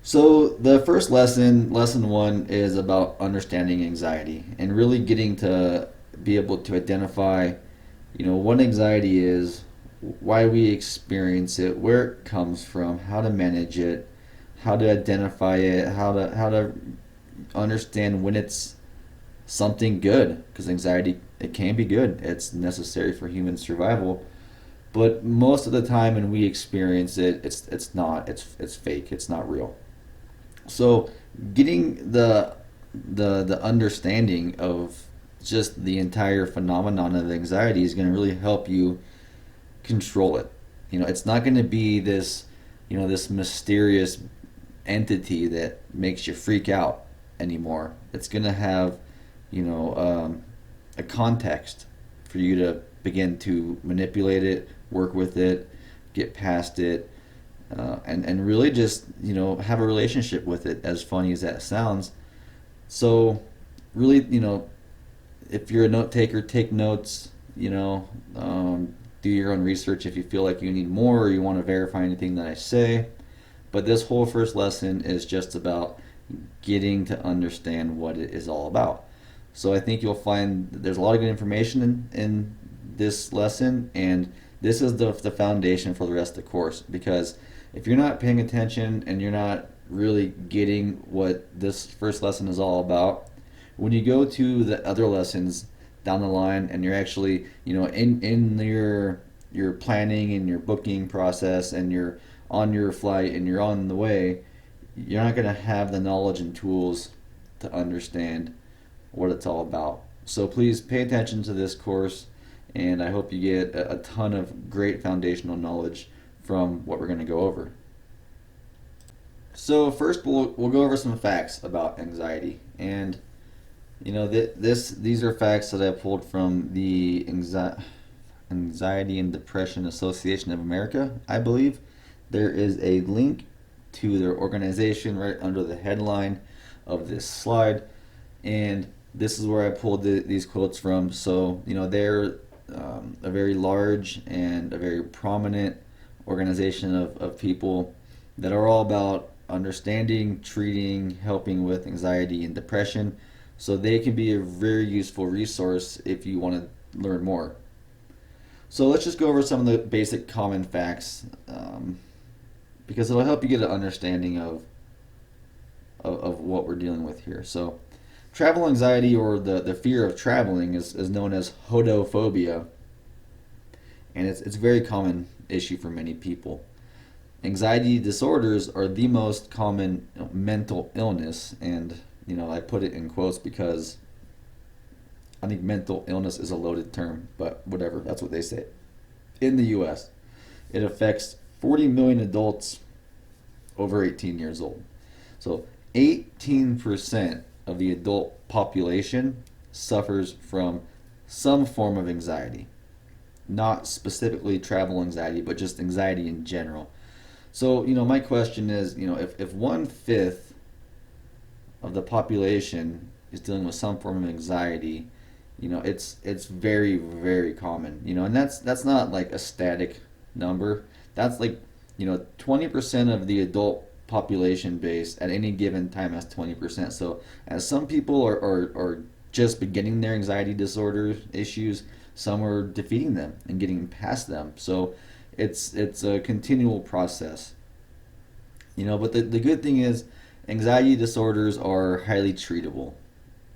So the first lesson, lesson one, is about understanding anxiety and really getting to be able to identify, what anxiety is, why we experience it, where it comes from, how to manage it, how to identify it, how to understand when it's something good, because anxiety, it can be good. It's necessary for human survival. But most of the time when we experience it, it's not. It's fake. It's not real. So getting the understanding of just the entire phenomenon of anxiety is going to really help you control it. It's not going to be this mysterious entity that makes you freak out anymore. It's going to have, you know, um, a context for you to begin to manipulate it, work with it, get past it, and really just have a relationship with it. As funny as that sounds, so really, if you're a note taker, take notes. Do your own research if you feel like you need more or you want to verify anything that I say. But this whole first lesson is just about getting to understand what it is all about. So I think you'll find that there's a lot of good information in this lesson, and this is the foundation for the rest of the course. Because if you're not paying attention and you're not really getting what this first lesson is all about, when you go to the other lessons down the line and you're actually, in your planning and your booking process and you're on your flight and you're on the way, you're not going to have the knowledge and tools to understand what it's all about. So please pay attention to this course, and I hope you get a ton of great foundational knowledge from what we're going to go over. So first, we'll go over some facts about anxiety, and these are facts that I pulled from the Anxiety and Depression Association of America, I believe. There is a link to their organization right under the headline of this slide, and this is where I pulled these quotes from. So they're a very large and a very prominent organization of people that are all about understanding, treating, helping with anxiety and depression. So they can be a very useful resource if you want to learn more. So let's just go over some of the basic common facts, because it'll help you get an understanding of what we're dealing with here. So travel anxiety, or the fear of traveling, is known as hodophobia, and it's a very common issue for many people. Anxiety disorders are the most common mental illness, and I put it in quotes because I think mental illness is a loaded term, but whatever, that's what they say. In the US, it affects 40 million adults over 18 years old. So 18% of the adult population suffers from some form of anxiety. Not specifically travel anxiety, but just anxiety in general. So, my question is, if 1/5 of the population is dealing with some form of anxiety, it's very, very common. And that's not like a static number. That's like 20% of the adult population base at any given time has 20%. So as some people are just beginning their anxiety disorder issues, some are defeating them and getting past them. So it's a continual process. But the good thing is anxiety disorders are highly treatable.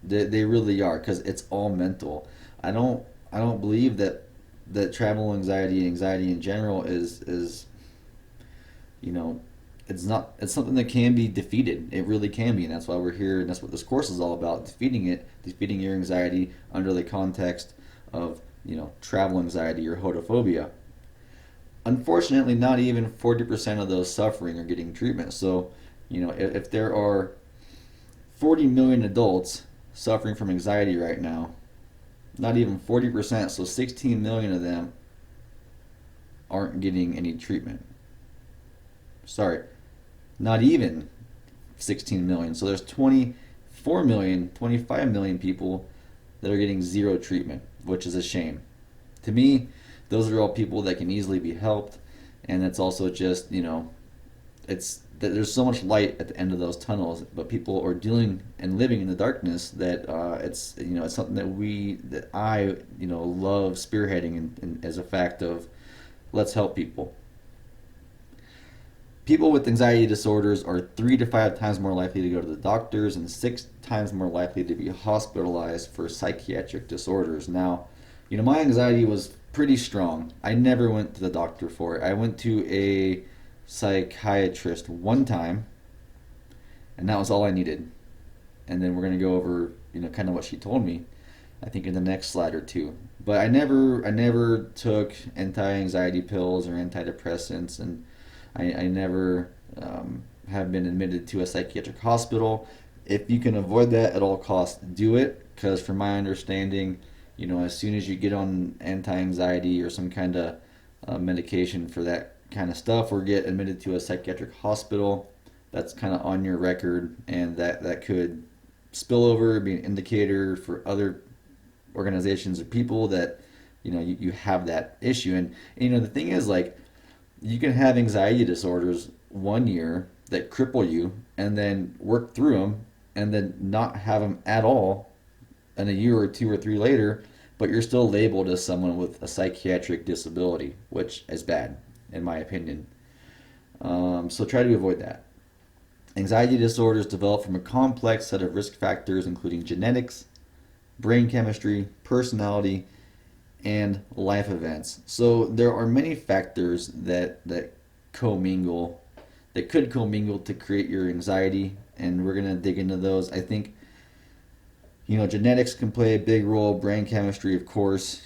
They really are, because it's all mental. I don't believe that travel anxiety and anxiety in general is you know it's something that can be defeated. It really can be, and that's why we're here, and that's what this course is all about: defeating your anxiety under the context of travel anxiety or hodophobia. Unfortunately, not even 40% of those suffering are getting treatment. So if there are 40 million adults suffering from anxiety right now, not even 40%, so 16 million of them aren't getting any treatment. Sorry, not even 16 million. So there's 24 million, 25 million people that are getting zero treatment, which is a shame. To me, those are all people that can easily be helped, and it's also just, it's that there's so much light at the end of those tunnels, but people are dealing and living in the darkness that it's it's something that I love spearheading as a fact of let's help people. People with anxiety disorders are 3 to 5 times more likely to go to the doctors and 6 times more likely to be hospitalized for psychiatric disorders. Now, my anxiety was pretty strong. I never went to the doctor for it. I went to a psychiatrist one time, and that was all I needed. And then we're going to go over, kind of what she told me, I think in the next slide or two. But I never took anti-anxiety pills or antidepressants, and I never have been admitted to a psychiatric hospital. If you can avoid that at all costs, do it. Because from my understanding, as soon as you get on anti-anxiety or some kind of medication for that kind of stuff, or get admitted to a psychiatric hospital, that's kind of on your record, and that could spill over, be an indicator for other organizations or people that you have that issue. And the thing is, like, you can have anxiety disorders one year that cripple you, and then work through them, and then not have them at all in a year or two or three later, but you're still labeled as someone with a psychiatric disability, which is bad in my opinion. So try to avoid that. Anxiety disorders develop from a complex set of risk factors, including genetics, brain chemistry, personality, and life events. So there are many factors that commingle, that could commingle to create your anxiety, and we're gonna dig into those. I think genetics can play a big role. Brain chemistry, of course.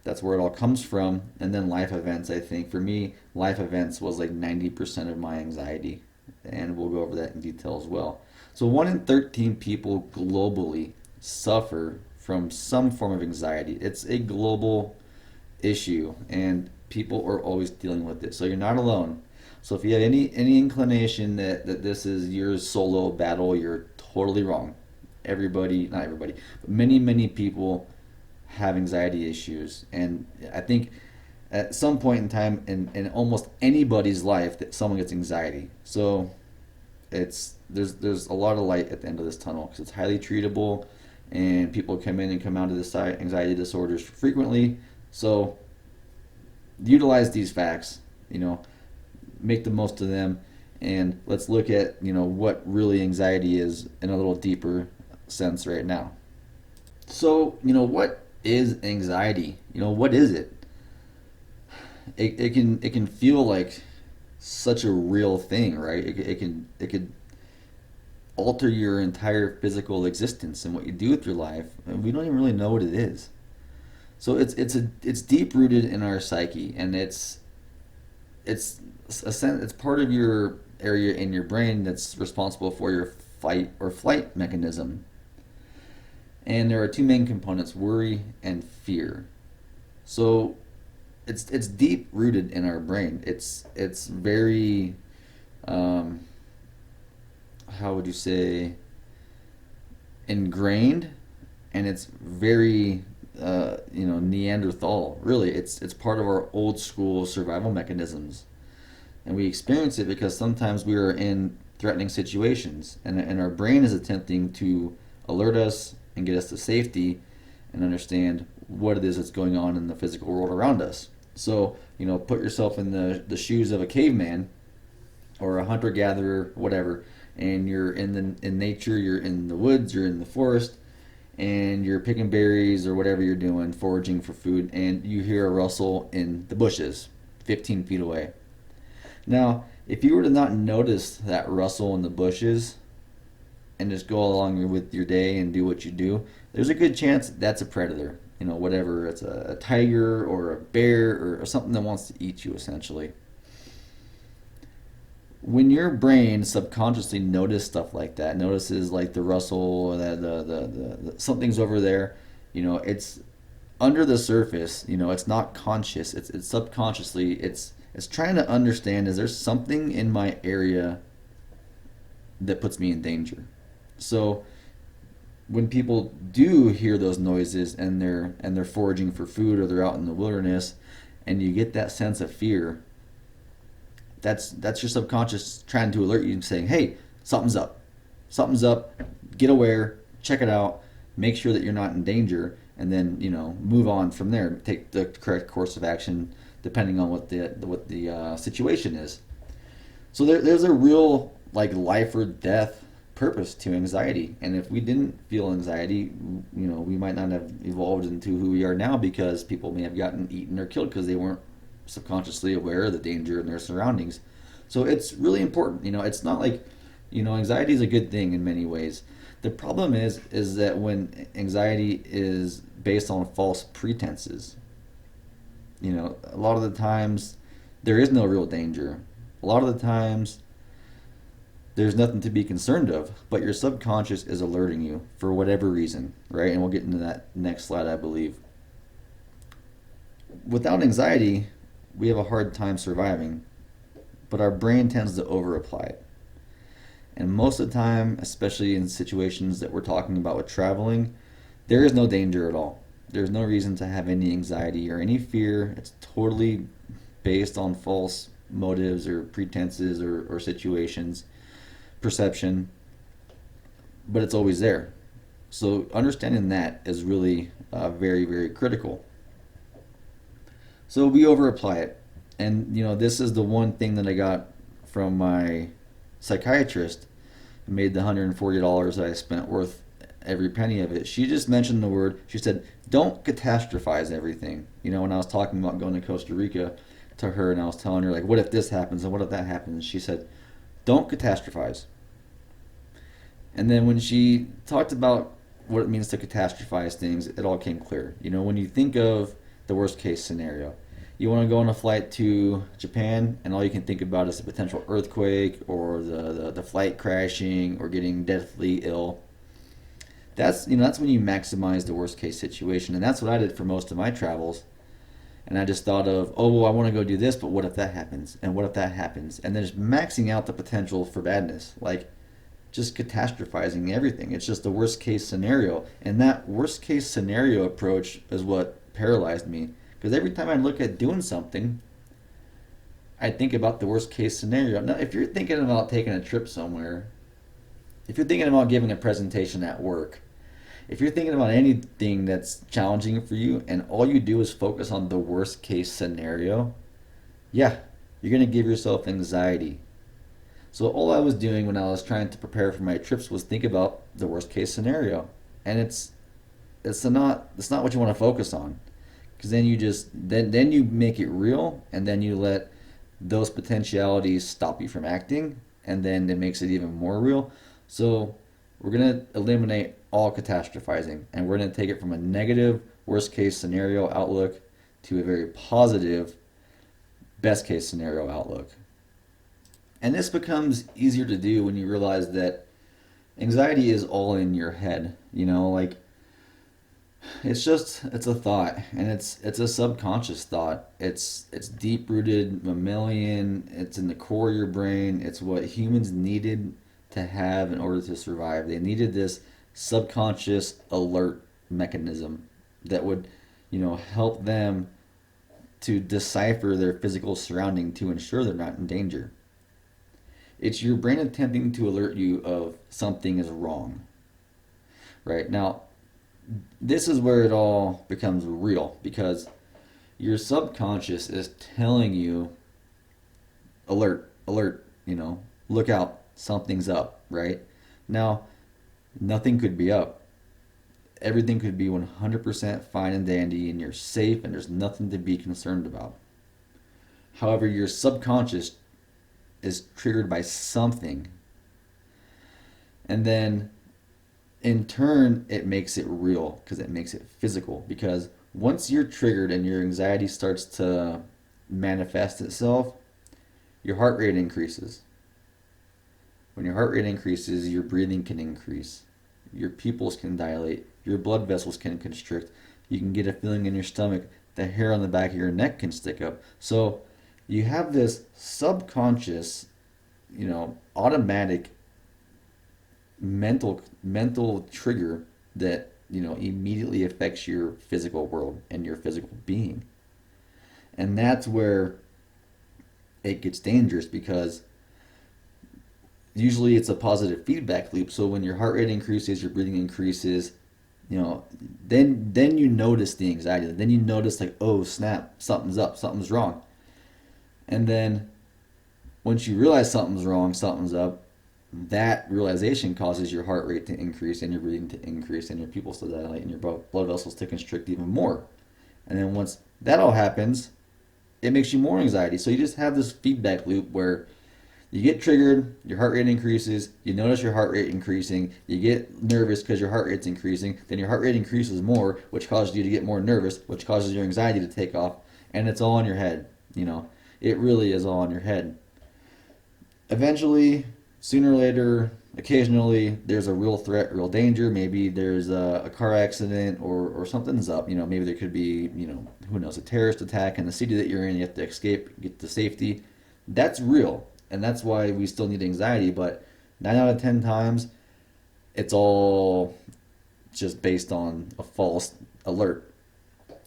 That's where it all comes from. And then life events. I think for me, life events was like 90% of my anxiety, and we'll go over that in detail as well. So 1 in 13 people globally suffer from some form of anxiety. It's a global issue, and people are always dealing with it. So you're not alone. So if you have any inclination that this is your solo battle, you're totally wrong. Not everybody, but many people have anxiety issues, and I think at some point in time in almost anybody's life that someone gets anxiety. So there's a lot of light at the end of this tunnel, because it's highly treatable, and people come in and come out of this anxiety disorders frequently. So utilize these facts, make the most of them, and let's look at what really anxiety is in a little deeper sense right now. So what is anxiety? What is it? It can feel like such a real thing, right? It could alter your entire physical existence and what you do with your life, and we don't even really know what it is. So it's deep rooted in our psyche, and it's part of your area in your brain that's responsible for your fight or flight mechanism. And there are two main components: worry and fear. So it's deep rooted in our brain. It's very how would you say, ingrained, and it's very Neanderthal. Really, it's part of our old school survival mechanisms, and we experience it because sometimes we are in threatening situations, and our brain is attempting to alert us and get us to safety and understand what it is that's going on in the physical world around us. So put yourself in the shoes of a caveman or a hunter-gatherer, whatever, and you're in nature, you're in the woods, you're in the forest, and you're picking berries or whatever you're doing, foraging for food, and you hear a rustle in the bushes 15 feet away. Now, if you were to not notice that rustle in the bushes and just go along with your day and do what you do, there's a good chance that's a predator. Whatever, it's a tiger or a bear or something that wants to eat you, essentially. When your brain subconsciously notices stuff like that, notices like the rustle, the something's over there, it's under the surface. It's not conscious. It's subconsciously. It's trying to understand: is there something in my area that puts me in danger? So when people do hear those noises and they're foraging for food, or they're out in the wilderness, and you get that sense of fear, That's your subconscious trying to alert you and saying, hey, something's up. Something's up. Get aware, check it out, make sure that you're not in danger, and then, move on from there. Take the correct course of action depending on what the situation is. So there's a real, like, life or death purpose to anxiety. And if we didn't feel anxiety, we might not have evolved into who we are now, because people may have gotten eaten or killed because they weren't subconsciously aware of the danger in their surroundings. So it's really important. It's not like, anxiety is a good thing in many ways. The problem is that when anxiety is based on false pretenses, a lot of the times there is no real danger. A lot of the times there's nothing to be concerned of, but your subconscious is alerting you for whatever reason, right? And we'll get into that next slide, I believe. Without anxiety, we have a hard time surviving, but our brain tends to over apply it. And most of the time, especially in situations that we're talking about with traveling, there is no danger at all. There's no reason to have any anxiety or any fear. It's totally based on false motives or pretenses or situations, perception, but it's always there. So understanding that is really very, very critical. So we over apply it. And, this is the one thing that I got from my psychiatrist. It made the $140 that I spent worth every penny of it. She just mentioned the word. She said, don't catastrophize everything. When I was talking about going to Costa Rica to her, and I was telling her, like, what if this happens and what if that happens? She said, don't catastrophize. And then when she talked about what it means to catastrophize things, it all came clear. When you think of the worst case scenario, you want to go on a flight to Japan, and all you can think about is a potential earthquake or the flight crashing or getting deathly ill. That's when you maximize the worst case situation, and that's what I did for most of my travels. And I just thought of, oh, well, I want to go do this, but what if that happens? And what if that happens? And then just maxing out the potential for badness, like just catastrophizing everything. It's just the worst case scenario, and that worst case scenario approach is what paralyzed me. Because every time I look at doing something, I think about the worst case scenario. Now, if you're thinking about taking a trip somewhere, if you're thinking about giving a presentation at work, if you're thinking about anything that's challenging for you and all you do is focus on the worst case scenario, yeah, you're going to give yourself anxiety. So all I was doing when I was trying to prepare for my trips was think about the worst case scenario. And it's not what you want to focus on. Because then you just then you make it real, and then you let those potentialities stop you from acting, and then it makes it even more real. So we're gonna eliminate all catastrophizing, and we're gonna take it from a negative worst case scenario outlook to a very positive best case scenario outlook. And this becomes easier to do when you realize that anxiety is all in your head. Like, it's a thought, and it's a subconscious thought. It's deep rooted mammalian. It's in the core of your brain. It's what humans needed to have in order to survive. They needed this subconscious alert mechanism that would, help them to decipher their physical surrounding to ensure they're not in danger. It's your brain attempting to alert you of something is wrong. Right? Now, this is where it all becomes real, because your subconscious is telling you, alert, alert, look out, something's up, right? Now, nothing could be up. Everything could be 100% fine and dandy, and you're safe, and there's nothing to be concerned about. However, your subconscious is triggered by something, and then in turn it makes it real, because it makes it physical. Because once you're triggered and your anxiety starts to manifest itself, your heart rate increases. When your heart rate increases, your breathing can increase, your pupils can dilate, your blood vessels can constrict, you can get a feeling in your stomach, the hair on the back of your neck can stick up. So you have this subconscious, automatic mental trigger that immediately affects your physical world and your physical being. And that's where it gets dangerous because usually it's a positive feedback loop. So when your heart rate increases, your breathing increases, then you notice the anxiety. Then you notice like, oh snap, something's up, something's wrong. And then once you realize something's wrong, something's up, that realization causes your heart rate to increase and your breathing to increase and your pupils to dilate and your blood vessels to constrict even more. And then once that all happens, it makes you more anxiety. So you just have this feedback loop where you get triggered, your heart rate increases, you notice your heart rate increasing, you get nervous because your heart rate's increasing, then your heart rate increases more, which causes you to get more nervous, which causes your anxiety to take off, and it's all in your head, you know. It really is all in your head. Eventually, sooner or later, occasionally, there's a real threat, real danger. Maybe there's a car accident or something's up. Maybe there could be, who knows, a terrorist attack in the city that you're in. You have to escape, get to safety. That's real. And that's why we still need anxiety. But 9 out of 10 times, it's all just based on a false alert.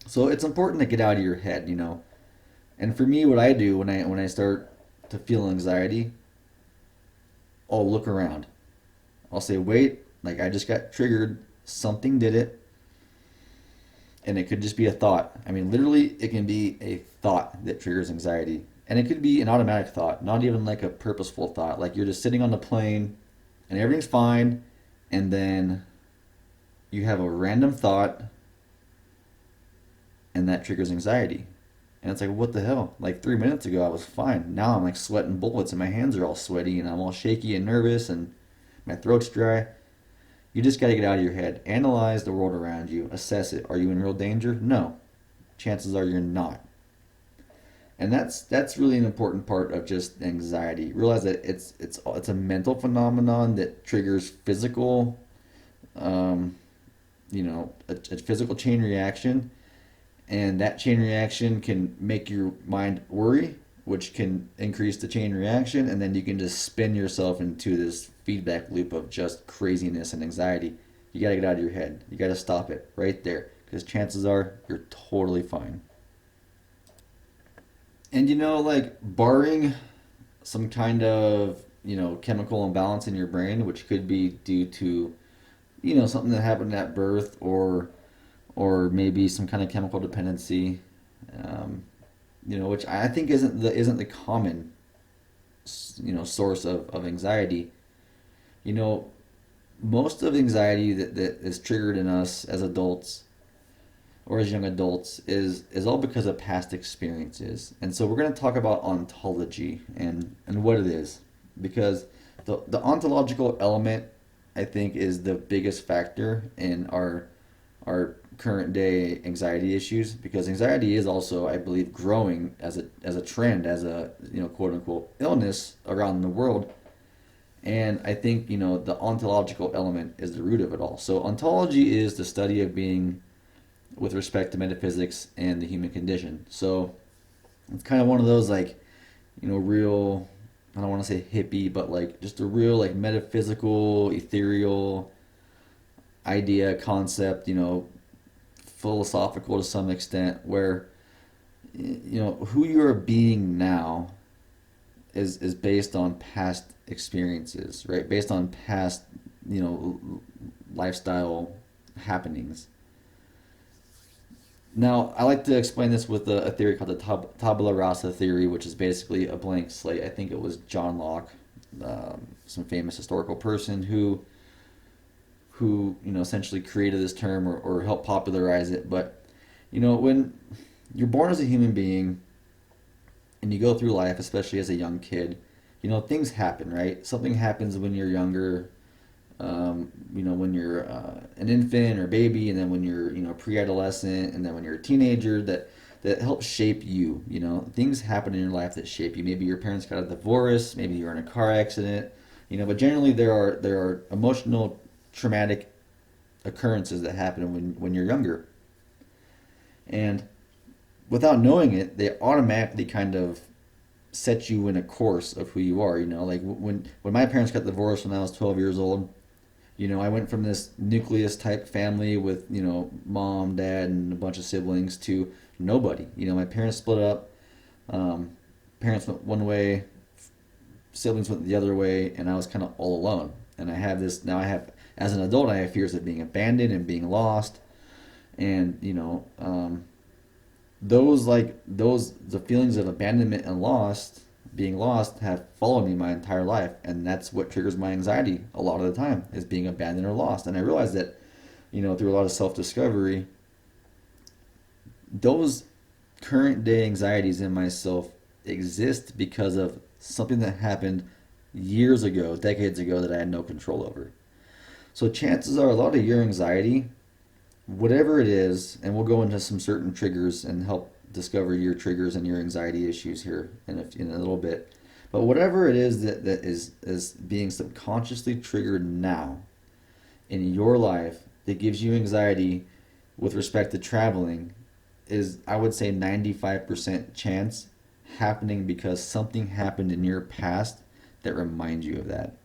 So it's important to get out of your head. And for me, what I do when I start to feel anxiety, I'll look around. I'll say, wait, like I just got triggered. Something did it. And it could just be a thought. I mean, literally, it can be a thought that triggers anxiety. And it could be an automatic thought, not even like a purposeful thought. Like you're just sitting on the plane and everything's fine. And then you have a random thought and that triggers anxiety. And it's like, what the hell? Like 3 minutes ago, I was fine. Now I'm like sweating bullets and my hands are all sweaty and I'm all shaky and nervous and my throat's dry. You just got to get out of your head. Analyze the world around you. Assess it. Are you in real danger? No. Chances are you're not. And that's really an important part of just anxiety. Realize that it's a mental phenomenon that triggers physical, um, a physical chain reaction, and that chain reaction can make your mind worry, which can increase the chain reaction, and then you can just spin yourself into this feedback loop of just craziness and anxiety. You gotta get out of your head. You gotta stop it right there, because chances are you're totally fine. And like barring some kind of chemical imbalance in your brain, which could be due to something that happened at birth or maybe some kind of chemical dependency, um, which I think isn't the common source of anxiety. You know, most of anxiety that is triggered in us as adults or as young adults is all because of past experiences. And so we're going to talk about ontology and what it is, because the ontological element I think is the biggest factor in our current day anxiety issues, because anxiety is also, I believe, growing as a trend, as a quote unquote illness around the world. And I think the ontological element is the root of it all. So ontology is the study of being with respect to metaphysics and the human condition. So it's kind of one of those like real, I don't want to say hippie, but like just a real like metaphysical, ethereal idea, concept, philosophical to some extent, where who you're being now is based on past experiences, right? Based on past lifestyle happenings. Now, I like to explain this with a theory called the tabula rasa theory, which is basically a blank slate. I think it was John Locke, some famous historical person who essentially created this term or helped popularize it. But when you're born as a human being and you go through life, especially as a young kid, things happen, right? Something happens when you're younger, when you're an infant or baby, and then when you're pre-adolescent, and then when you're a teenager, that helps shape you. Things happen in your life that shape you. Maybe your parents got a divorce, maybe you're in a car accident, but generally there are emotional traumatic occurrences that happen when you're younger, and without knowing it, they automatically kind of set you in a course of who you are. Like when my parents got divorced when I was 12 years old. I went from this nucleus type family with, mom, dad, and a bunch of siblings to nobody. My parents split up. Um, parents went one way, siblings went the other way, and I was kind of all alone. And I have this now. I have as an adult, I have fears of being abandoned and being lost, and those the feelings of abandonment and being lost have followed me my entire life, and that's what triggers my anxiety a lot of the time is being abandoned or lost. And I realized that through a lot of self-discovery, those current day anxieties in myself exist because of something that happened years ago, decades ago, that I had no control over. So chances are a lot of your anxiety, whatever it is, and we'll go into some certain triggers and help discover your triggers and your anxiety issues here in a little bit. But whatever it is that is being subconsciously triggered now in your life that gives you anxiety with respect to traveling is, I would say, 95% chance happening because something happened in your past that reminds you of that.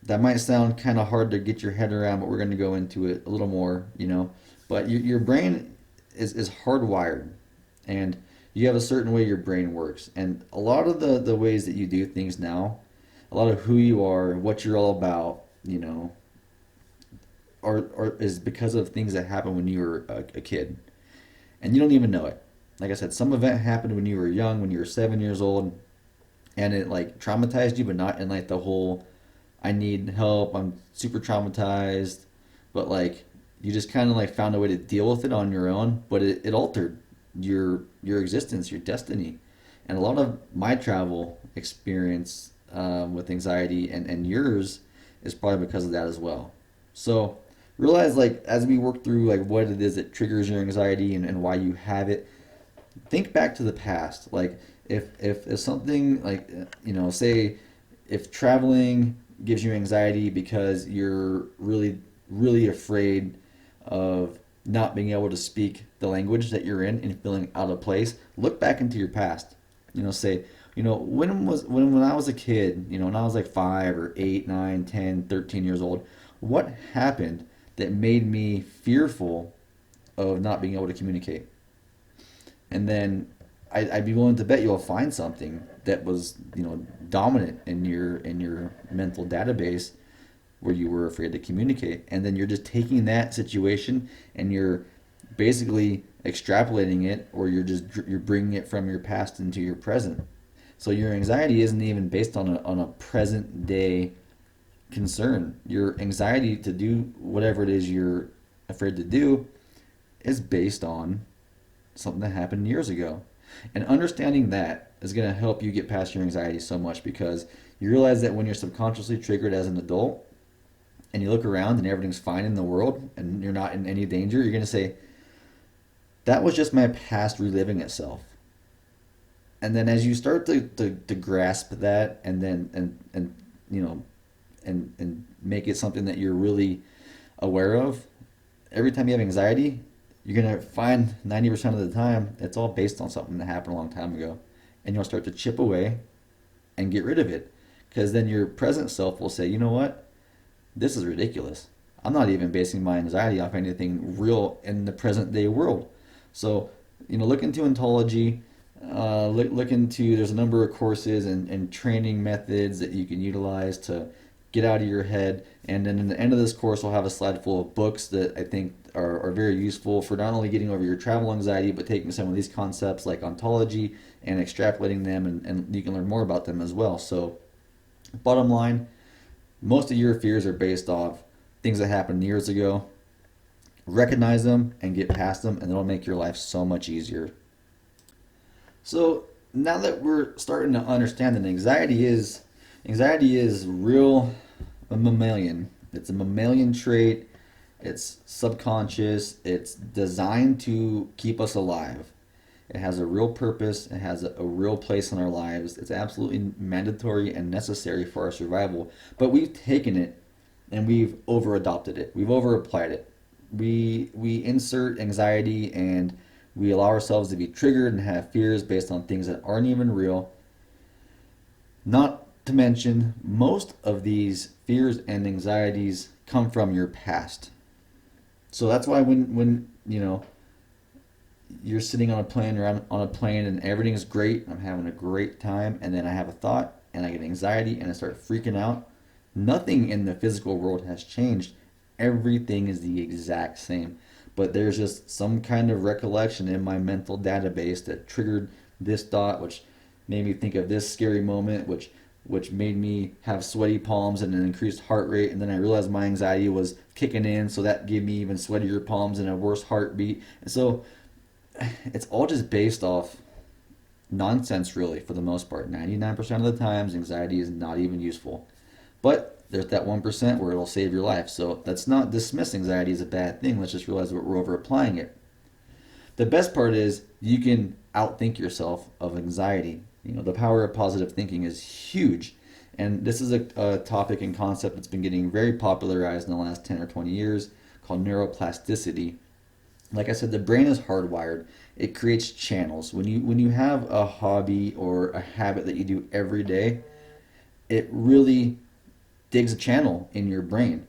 That might sound kind of hard to get your head around, but we're going to go into it a little more. But your brain is hardwired, and you have a certain way your brain works. And a lot of the ways that you do things now, a lot of who you are, what you're all about, is because of things that happened when you were a kid. And you don't even know it. Like I said, some event happened when you were young, when you were 7 years old, and it like traumatized you, but not in like the whole I need help, I'm super traumatized, but like you just kind of like found a way to deal with it on your own, but it altered your existence, your destiny. And a lot of my travel experience with anxiety and yours is probably because of that as well. So realize, like, as we work through like what it is that triggers your anxiety and why you have it, think back to the past. Like if something like say if traveling gives you anxiety because you're really really afraid of not being able to speak the language that you're in and feeling out of place, look back into your past. Say, when I was a kid, when I was like 5 or 8, 9, 10, 13 years old, what happened that made me fearful of not being able to communicate? And then I'd be willing to bet you'll find something that was dominant in your mental database where you were afraid to communicate, and then you're just taking that situation and you're basically extrapolating it, or you're bringing it from your past into your present. So your anxiety isn't even based on a present day concern. Your anxiety to do whatever it is you're afraid to do is based on something that happened years ago. And understanding that is going to help you get past your anxiety so much, because you realize that when you're subconsciously triggered as an adult and you look around and everything's fine in the world and you're not in any danger, you're going to say, that was just my past reliving itself. And then as you start to grasp that and then and make it something that you're really aware of, every time you have anxiety, you're going to find 90% of the time it's all based on something that happened a long time ago. And you'll start to chip away and get rid of it. Because then your present self will say, you know what? This is ridiculous. I'm not even basing my anxiety off anything real in the present day world. So, look into ontology. Look into, there's a number of courses and training methods that you can utilize to get out of your head. And then in the end of this course, we'll have a slide full of books that I think are very useful for not only getting over your travel anxiety, but taking some of these concepts like ontology and extrapolating them, and you can learn more about them as well. So bottom line, most of your fears are based off things that happened years ago. Recognize them and get past them, and it'll make your life so much easier. So now that we're starting to understand that anxiety is real, a mammalian. It's a mammalian trait. It's subconscious. It's designed to keep us alive. It has a real purpose. It has a real place in our lives. It's absolutely mandatory and necessary for our survival. But we've taken it and we've over-adopted it. We've over-applied it. We insert anxiety and we allow ourselves to be triggered and have fears based on things that aren't even real. Not to mention, most of these fears and anxieties come from your past. So that's why when you're sitting on a plane or I'm on a plane and everything's great. I'm having a great time, and then I have a thought and I get anxiety and I start freaking out. Nothing in the physical world has changed. Everything is the exact same. But there's just some kind of recollection in my mental database that triggered this thought, which made me think of this scary moment, which made me have sweaty palms and an increased heart rate. And then I realized my anxiety was kicking in, so that gave me even sweatier palms and a worse heartbeat. And so it's all just based off nonsense, really, for the most part. 99% of the times, anxiety is not even useful. But there's that 1% where it'll save your life. So let's not dismiss anxiety as a bad thing. Let's just realize that we're over applying it. The best part is you can outthink yourself of anxiety. The power of positive thinking is huge. And this is a topic and concept that's been getting very popularized in the last 10 or 20 years called neuroplasticity. Like I said, the brain is hardwired. It creates channels. When you have a hobby or a habit that you do every day, it really digs a channel in your brain.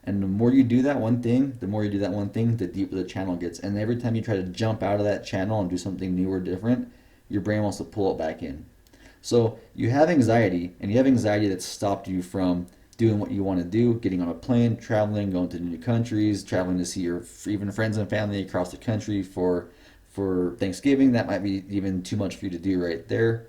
And the more you do that one thing, the deeper the channel gets. And every time you try to jump out of that channel and do something new or different, your brain wants to pull it back in. So you have anxiety, and you have anxiety that stopped you from doing what you want to do, getting on a plane, traveling, going to new countries, traveling to see your even friends and family across the country for Thanksgiving. That might be even too much for you to do right there.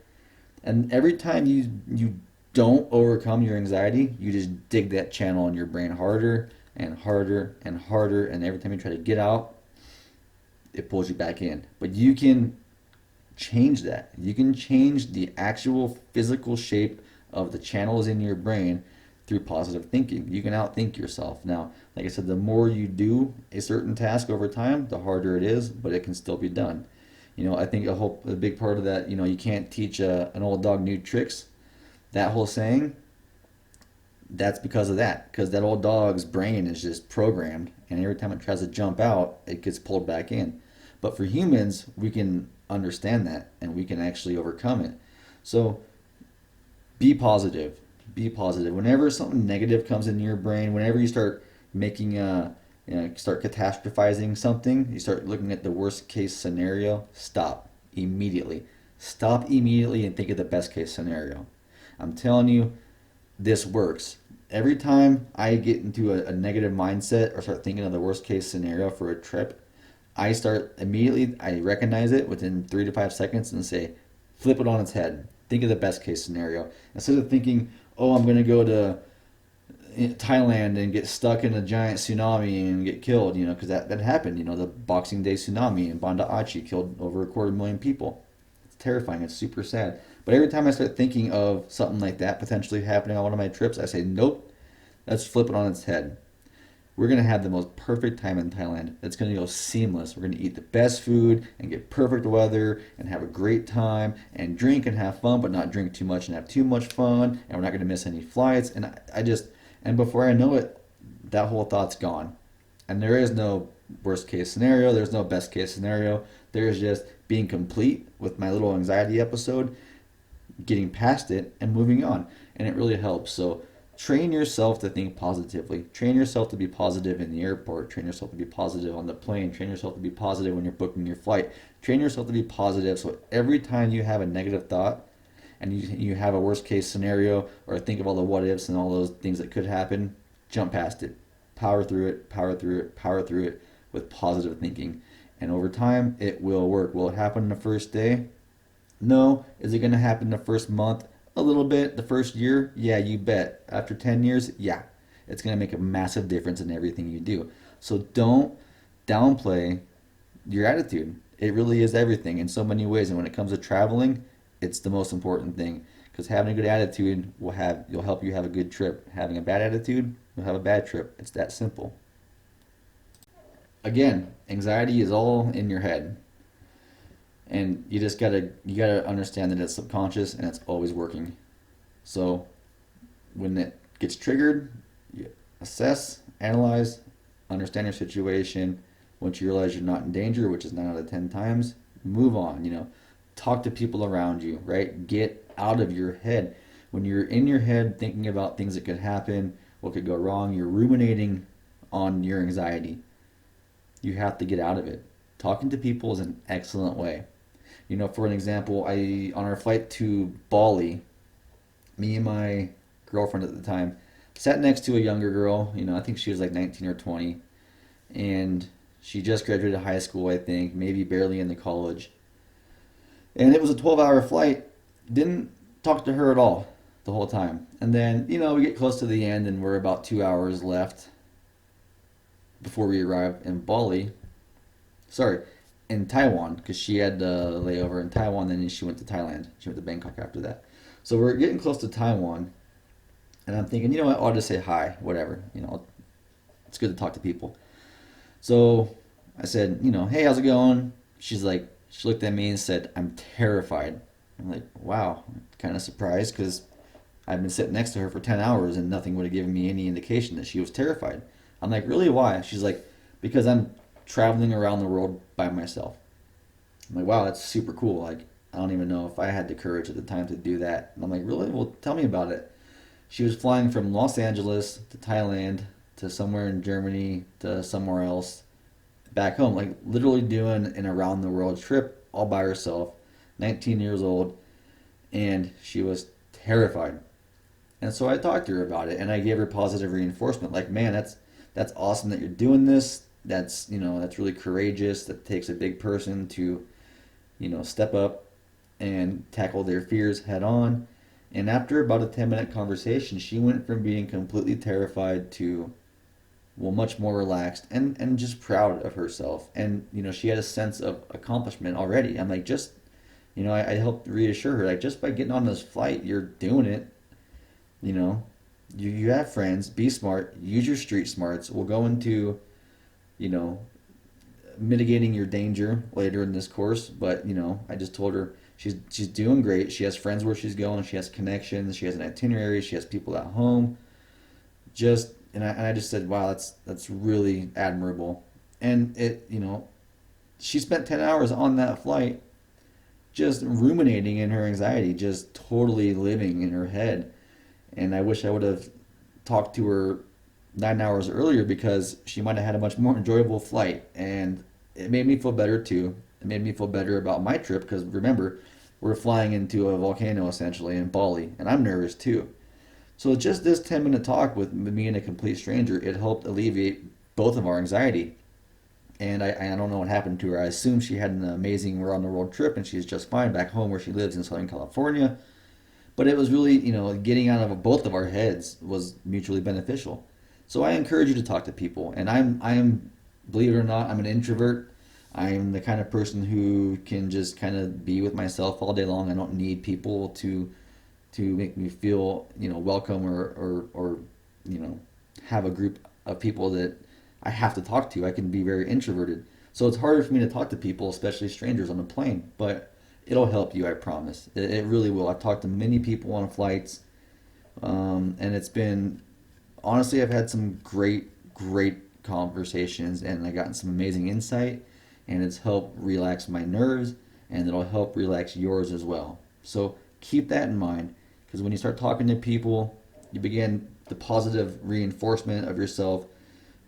And every time you don't overcome your anxiety, you just dig that channel in your brain harder and harder and harder, and every time you try to get out, it pulls you back in. But you can change that. You can change the actual physical shape of the channels in your brain through positive thinking. You can outthink yourself. Now, like I said, the more you do a certain task over time, the harder it is, but it can still be done. I think a big part of that, you can't teach an old dog new tricks. That whole saying, that's because of that. Because that old dog's brain is just programmed, and every time it tries to jump out, it gets pulled back in. But for humans, we can understand that, and we can actually overcome it. So be positive. Be positive. Whenever something negative comes into your brain, whenever you start making start catastrophizing something, you start looking at the worst case scenario, stop immediately. Stop immediately and think of the best case scenario. I'm telling you, this works. Every time I get into a negative mindset or start thinking of the worst case scenario for a trip, I start immediately, I recognize it within 3 to 5 seconds and say, flip it on its head. Think of the best case scenario. Instead of thinking, oh, I'm going to go to Thailand and get stuck in a giant tsunami and get killed, because that happened. The Boxing Day tsunami in Banda Aceh killed over 250,000 people. It's terrifying. It's super sad. But every time I start thinking of something like that potentially happening on one of my trips, I say, nope, let's flip it on its head. We're going to have the most perfect time in Thailand. It's going to go seamless. We're going to eat the best food and get perfect weather and have a great time and drink and have fun, but not drink too much and have too much fun. And we're not going to miss any flights. And and before I know it, that whole thought's gone. And there is no worst case scenario. There's no best case scenario. There's just being complete with my little anxiety episode, getting past it and moving on. And it really helps. So train yourself to think positively. Train yourself to be positive in the airport. Train yourself to be positive on the plane. Train yourself to be positive when you're booking your flight. Train yourself to be positive so every time you have a negative thought and you have a worst case scenario or think of all the what ifs and all those things that could happen, jump past it. Power through it, power through it, power through it with positive thinking. And over time, it will work. Will it happen the first day? No. Is it going to happen the first month? A little bit. The first year? Yeah, you bet. After 10 years? Yeah. It's going to make a massive difference in everything you do. So don't downplay your attitude. It really is everything in so many ways. And when it comes to traveling, it's the most important thing. Because having a good attitude you'll help you have a good trip. Having a bad attitude, you'll have a bad trip. It's that simple. Again, anxiety is all in your head. And you gotta understand that it's subconscious and it's always working. So when it gets triggered, you assess, analyze, understand your situation. Once you realize you're not in danger, which is 9 out of 10 times, move on. Talk to people around you, right? Get out of your head. When you're in your head thinking about things that could happen, what could go wrong, you're ruminating on your anxiety. You have to get out of it. Talking to people is an excellent way. For an example, I on our flight to Bali, me and my girlfriend at the time sat next to a younger girl. I think she was like 19 or 20, and she just graduated high school, I think, maybe barely into college. And it was a 12-hour flight. Didn't talk to her at all the whole time. And then, we get close to the end and we're about 2 hours left before we arrive in Bali. Sorry, in Taiwan, because she had a layover in Taiwan, then she went to Thailand. She went to Bangkok after that. So we're getting close to Taiwan, and I'm thinking, you know what, I'll just say hi, whatever. It's good to talk to people. So I said, hey, how's it going? She looked at me and said, I'm terrified. I'm like, wow, kind of surprised because I've been sitting next to her for 10 hours and nothing would have given me any indication that she was terrified. I'm like, really? Why? She's like, because I'm traveling around the world by myself. I'm like, wow, that's super cool. Like, I don't even know if I had the courage at the time to do that. And I'm like, really? Well, tell me about it. She was flying from Los Angeles to Thailand to somewhere in Germany to somewhere else back home, like literally doing an around the world trip all by herself, 19 years old, and she was terrified. And so I talked to her about it and I gave her positive reinforcement like, man, that's awesome that you're doing this. That's really courageous. That takes a big person to, step up and tackle their fears head on. And after about a 10-minute conversation, she went from being completely terrified to, well, much more relaxed and just proud of herself. And, she had a sense of accomplishment already. I'm like, I helped reassure her, like, just by getting on this flight, you're doing it. You know, you have friends, be smart, use your street smarts. We'll go into, you know, mitigating your danger later in this course. But I just told her she's doing great. She has friends where she's going. She has connections. She has an itinerary. She has people at home. And I just said, wow, that's really admirable. And she spent 10 hours on that flight, just ruminating in her anxiety, just totally living in her head. And I wish I would have talked to her 9 hours earlier because she might have had a much more enjoyable flight. And it made me feel better too. It made me feel better about my trip because remember, we're flying into a volcano essentially in Bali, and I'm nervous too. So just this 10-minute talk with me and a complete stranger, it helped alleviate both of our anxiety. And I don't know what happened to her. I assume she had an amazing around the world trip and she's just fine back home where she lives in Southern California. But it was really, getting out of both of our heads was mutually beneficial. So I encourage you to talk to people. And I'm, believe it or not, I'm an introvert. I'm the kind of person who can just kind of be with myself all day long. I don't need people to make me feel, welcome or have a group of people that I have to talk to. I can be very introverted. So it's harder for me to talk to people, especially strangers on a plane. But it'll help you, I promise. It really will. I've talked to many people on flights, and it's been, honestly, I've had some great conversations, and I've gotten some amazing insight, and it's helped relax my nerves, and it'll help relax yours as well. So keep that in mind, because when you start talking to people, you begin the positive reinforcement of yourself.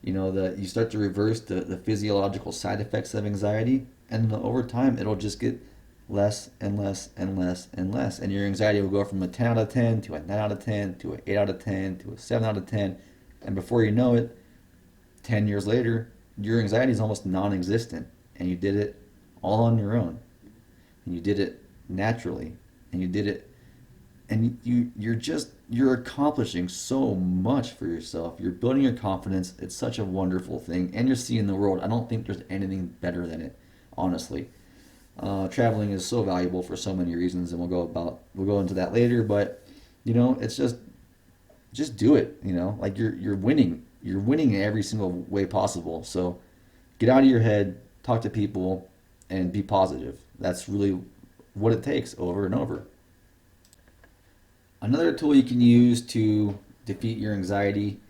That you start to reverse the physiological side effects of anxiety, and over time, it'll just get less and less and less and less. And your anxiety will go from a 10 out of 10 to a 9 out of 10 to an 8 out of 10 to a 7 out of 10. And before you know it, 10 years later, your anxiety is almost non existent. And you did it all on your own. And you did it naturally. And you did it. And you're accomplishing so much for yourself. You're building your confidence. It's such a wonderful thing. And you're seeing the world. I don't think there's anything better than it, honestly. Traveling is so valuable for so many reasons, and we'll go into that later. But it's just do it. Like you're winning. You're winning in every single way possible. So get out of your head, talk to people, and be positive. That's really what it takes over and over. Another tool you can use to defeat your anxiety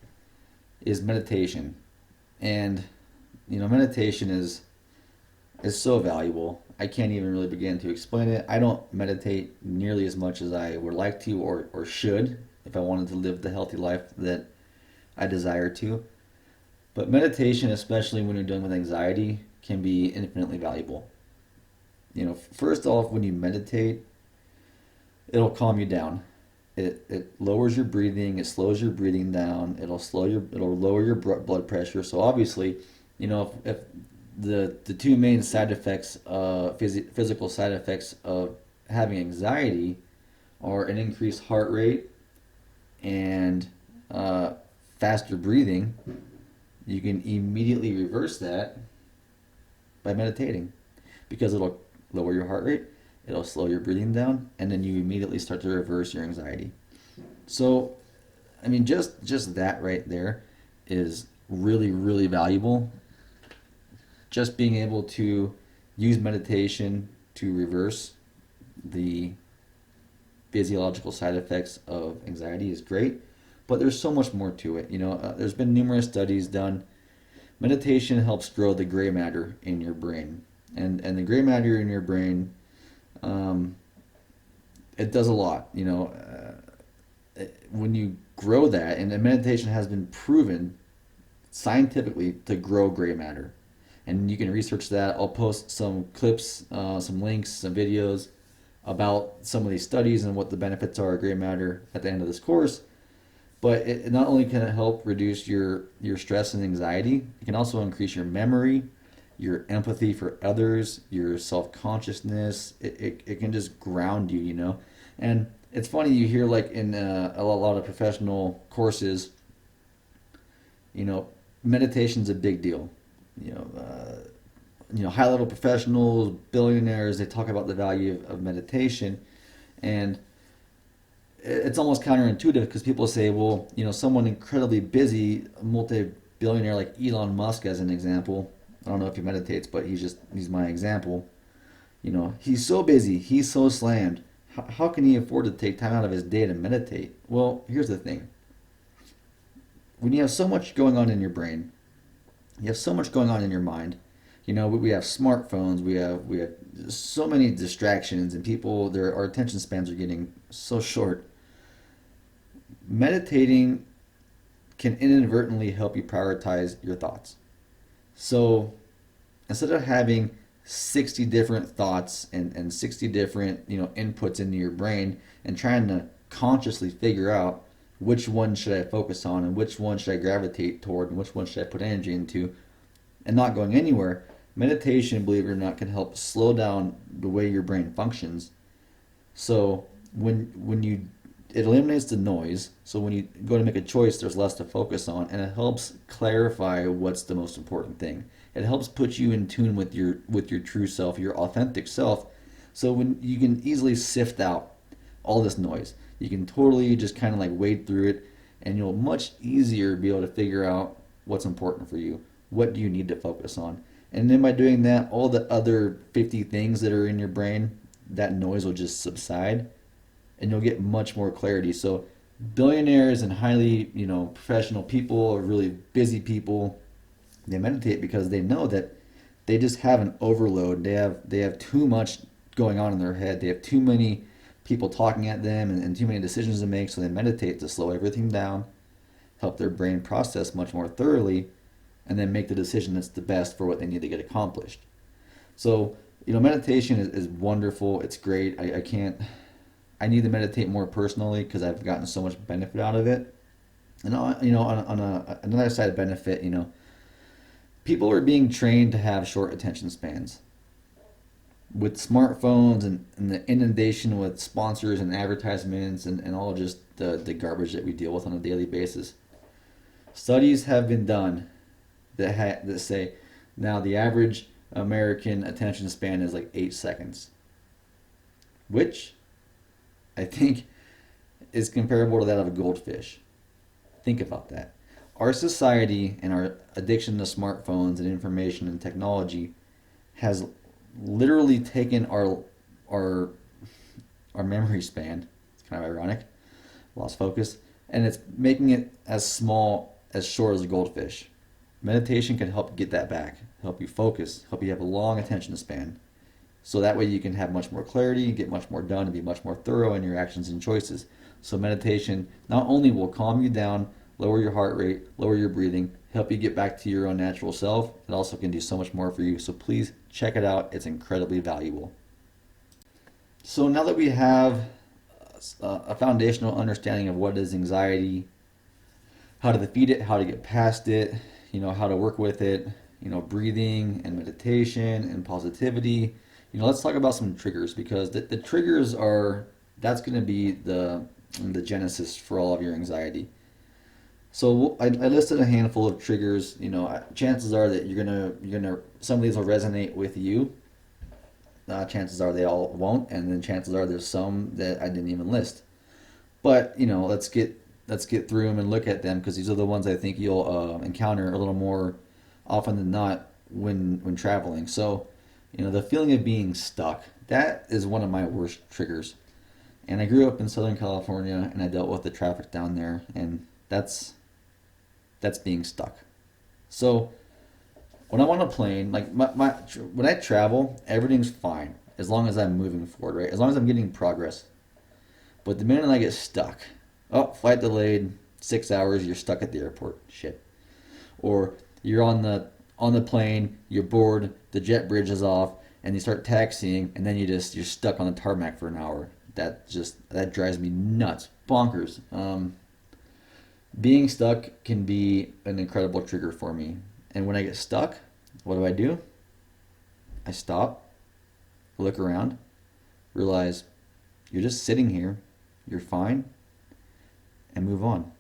is meditation, and meditation is so valuable. I can't even really begin to explain it. I don't meditate nearly as much as I would like to or should if I wanted to live the healthy life that I desire to. But meditation, especially when you're dealing with anxiety, can be infinitely valuable. First off, when you meditate, it'll calm you down. It lowers your breathing. It slows your breathing down. It'll lower your blood pressure. So obviously, if the two main side effects, physical side effects of having anxiety, are an increased heart rate and faster breathing, you can immediately reverse that by meditating, because it'll lower your heart rate, it'll slow your breathing down, and then you immediately start to reverse your anxiety. So, I mean, just that right there is really, really valuable. Just being able to use meditation to reverse the physiological side effects of anxiety is great, but there's so much more to it. There's been numerous studies done. Meditation helps grow the gray matter in your brain, and the gray matter in your brain, um, it does a lot. When you grow that, and meditation has been proven scientifically to grow gray matter, and you can research that. I'll post some clips, some links, some videos about some of these studies and what the benefits are of gray matter at the end of this course. But it not only can it help reduce your stress and anxiety, it can also increase your memory, your empathy for others, your self-consciousness. It can just ground you. And it's funny, you hear like in a lot of professional courses, meditation's a big deal. High-level professionals, billionaires, they talk about the value of meditation, and it's almost counterintuitive because people say, well, someone incredibly busy, multi-billionaire like Elon Musk, as an example. I don't know if he meditates, but he's my example. He's so busy, he's so slammed. How can he afford to take time out of his day to meditate? Well, here's the thing. When you have so much going on in your brain, you have so much going on in your mind. We have smartphones, we have so many distractions, and our attention spans are getting so short. Meditating can inadvertently help you prioritize your thoughts. So instead of having 60 different thoughts and 60 different inputs into your brain, and trying to consciously figure out which one should I focus on and which one should I gravitate toward and which one should I put energy into, and not going anywhere, meditation, believe it or not, can help slow down the way your brain functions. So it eliminates the noise. So when you go to make a choice, there's less to focus on, and it helps clarify what's the most important thing. It helps put you in tune with your true self, your authentic self. So when you can easily sift out all this noise, you can totally just kind of like wade through it, and you'll much easier be able to figure out what's important for you. What do you need to focus on? And then by doing that, all the other 50 things that are in your brain, that noise will just subside, and you'll get much more clarity. So billionaires and highly, professional people, or really busy people, they meditate because they know that they just have an overload. They have too much going on in their head. They have too many people talking at them, and too many decisions to make. So they meditate to slow everything down, help their brain process much more thoroughly, and then make the decision that's the best for what they need to get accomplished. So, meditation is wonderful. It's great. I need to meditate more personally because I've gotten so much benefit out of it. And on another side of benefit, people are being trained to have short attention spans. With smartphones and the inundation with sponsors and advertisements and all just the garbage that we deal with on a daily basis, studies have been done that say now the average American attention span is like 8 seconds, which I think is comparable to that of a goldfish. Think about that. Our society and our addiction to smartphones and information and technology has literally taken our memory span. It's kind of ironic. Lost focus. And it's making it as short as a goldfish. Meditation can help get that back, help you focus, help you have a long attention span. So that way you can have much more clarity, get much more done, and be much more thorough in your actions and choices. So meditation not only will calm you down, lower your heart rate, lower your breathing, help you get back to your own natural self. It also can do so much more for you. So please check it out. It's incredibly valuable. So now that we have a foundational understanding of what is anxiety, how to defeat it, how to get past it, how to work with it, breathing and meditation and positivity. Let's talk about some triggers, because the triggers that's going to be the genesis for all of your anxiety. So I listed a handful of triggers. Chances are that you're gonna some of these will resonate with you. Chances are they all won't, and then chances are there's some that I didn't even list. But let's get through them and look at them, because these are the ones I think you'll encounter a little more often than not when traveling. So, the feeling of being stuck, that is one of my worst triggers. And I grew up in Southern California, and I dealt with the traffic down there, and that's being stuck. So when I'm on a plane, like when I travel, everything's fine as long as I'm moving forward, right? As long as I'm getting progress. But the minute I get stuck, oh, flight delayed, 6 hours, you're stuck at the airport. Shit. Or you're on the plane, you're bored, the jet bridge is off, and you start taxiing, and then you're stuck on the tarmac for an hour. That drives me nuts, bonkers. Being stuck can be an incredible trigger for me. And when I get stuck, what do? I stop, look around, realize you're just sitting here, you're fine, and move on.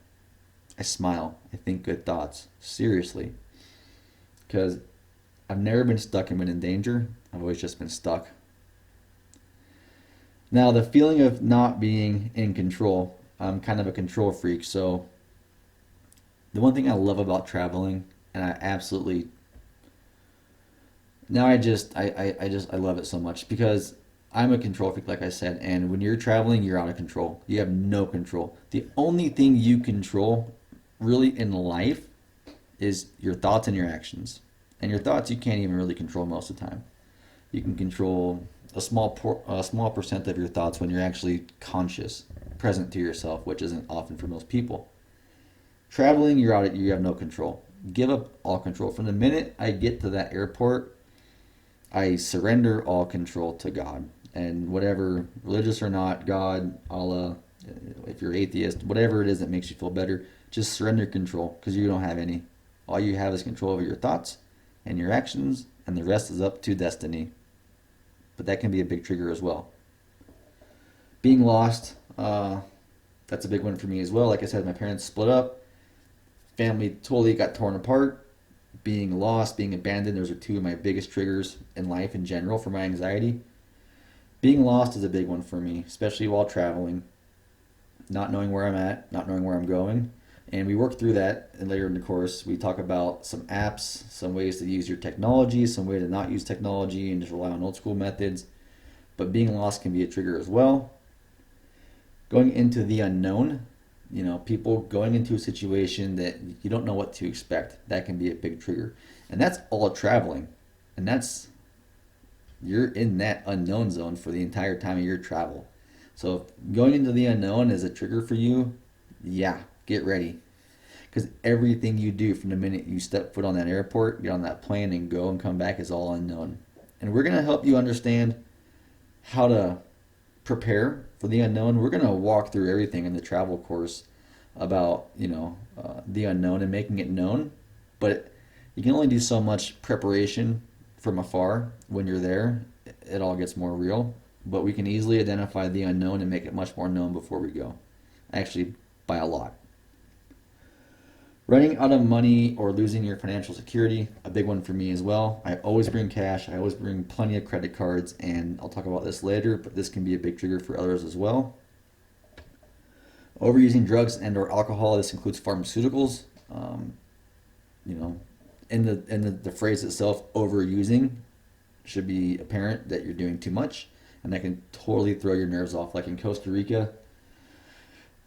I smile, I think good thoughts, seriously. Because I've never been stuck and been in danger, I've always just been stuck. Now, the feeling of not being in control, I'm kind of a control freak, so the one thing I love about traveling, and I absolutely now I love it so much, because I'm a control freak, like I said, and when you're traveling, you're out of control. You have no control. The only thing you control really in life is your thoughts and your actions. And your thoughts you can't even really control most of the time. You can control a small percent of your thoughts when you're actually conscious, present to yourself, which isn't often for most people. Traveling, you have no control. Give up all control. From the minute I get to that airport, I surrender all control to God. And whatever, religious or not, God, Allah, if you're atheist, whatever it is that makes you feel better, just surrender control, because you don't have any. All you have is control over your thoughts and your actions, and the rest is up to destiny. But that can be a big trigger as well. Being lost, that's a big one for me as well. Like I said, my parents split up, family totally got torn apart. Being lost, being abandoned, those are two of my biggest triggers in life in general for my anxiety. Being lost is a big one for me, especially while traveling. Not knowing where I'm at, not knowing where I'm going. And we work through that, and later in the course we talk about some apps, some ways to use your technology, some way to not use technology and just rely on old school methods. But being lost can be a trigger as well. Going into the unknown, people going into a situation that you don't know what to expect, that can be a big trigger. And that's all traveling. And you're in that unknown zone for the entire time of your travel. So if going into the unknown is a trigger for you, yeah, get ready. Because everything you do from the minute you step foot on that airport, get on that plane, and go and come back is all unknown. And we're going to help you understand how to prepare for the unknown. We're going to walk through everything in the travel course about the unknown and making it known. But you can only do so much preparation from afar. When you're there, it all gets more real. But we can easily identify the unknown and make it much more known before we go. Actually, by a lot. Running out of money or losing your financial security, a big one for me as well. I always bring cash. I always bring plenty of credit cards, and I'll talk about this later, but this can be a big trigger for others as well. Overusing drugs and or alcohol. This includes pharmaceuticals. In the phrase itself, overusing, should be apparent that you're doing too much, and that can totally throw your nerves off. Like in Costa Rica,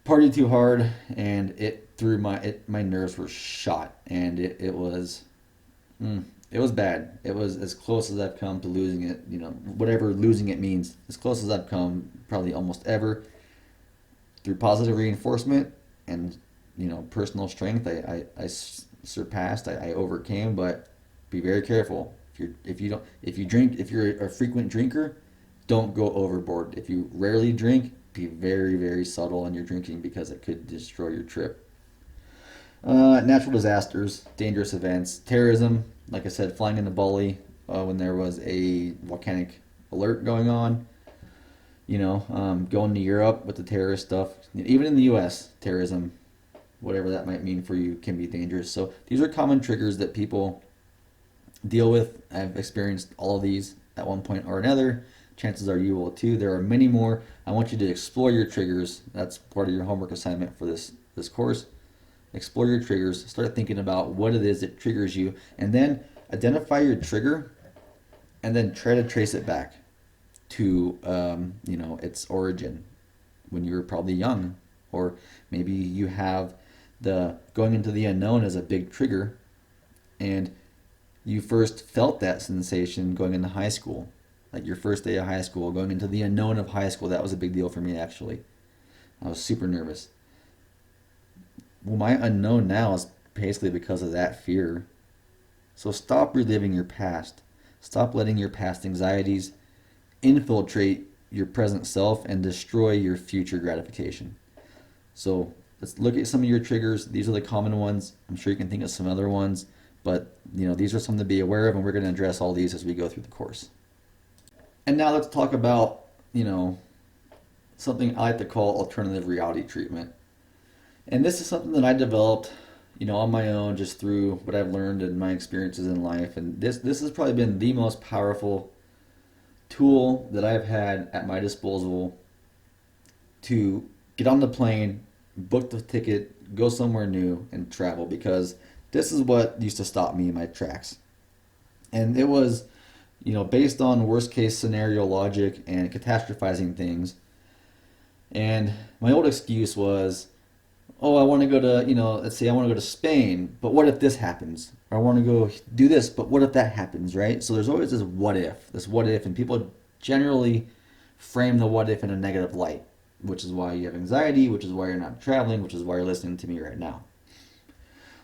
partied too hard, and it threw my nerves were shot, and it was bad. It was as close as I've come to losing it. Whatever losing it means, as close as I've come probably almost ever, through positive reinforcement and personal strength. Surpassed. I overcame, but be very careful. If you drink, if you're a frequent drinker, don't go overboard. If you rarely drink, be very, very subtle in your drinking because it could destroy your trip. Natural disasters, dangerous events, terrorism. Like I said, flying in the Bali when there was a volcanic alert going on. Going to Europe with the terrorist stuff. Even in the U.S., terrorism, whatever that might mean for you, can be dangerous. So these are common triggers that people deal with. I've experienced all of these at one point or another. Chances are you will too. There are many more. I want you to explore your triggers. That's part of your homework assignment for this course. Explore your triggers. Start thinking about what it is that triggers you, and then identify your trigger, and then try to trace it back to its origin when you were probably young, or maybe you have the going into the unknown as a big trigger, and you first felt that sensation going into high school, like your first day of high school, going into the unknown of high school. That was a big deal for me, actually. I was super nervous. Well, my unknown now is basically because of that fear. So stop reliving your past. Stop letting your past anxieties infiltrate your present self and destroy your future gratification. So let's look at some of your triggers. These are the common ones. I'm sure you can think of some other ones, but these are something to be aware of, and we're going to address all these as we go through the course. And now let's talk about, something I like to call alternative reality treatment. And this is something that I developed, on my own, just through what I've learned and my experiences in life. And this has probably been the most powerful tool that I've had at my disposal to get on the plane, book the ticket, go somewhere new, and travel, because this is what used to stop me in my tracks. And it was, based on worst case scenario logic and catastrophizing things. And my old excuse was, oh, I want to go to, let's say I want to go to Spain, but what if this happens? Or I want to go do this, but what if that happens, right? So there's always this what if, and people generally frame the what if in a negative light, which is why you have anxiety, which is why you're not traveling, which is why you're listening to me right now.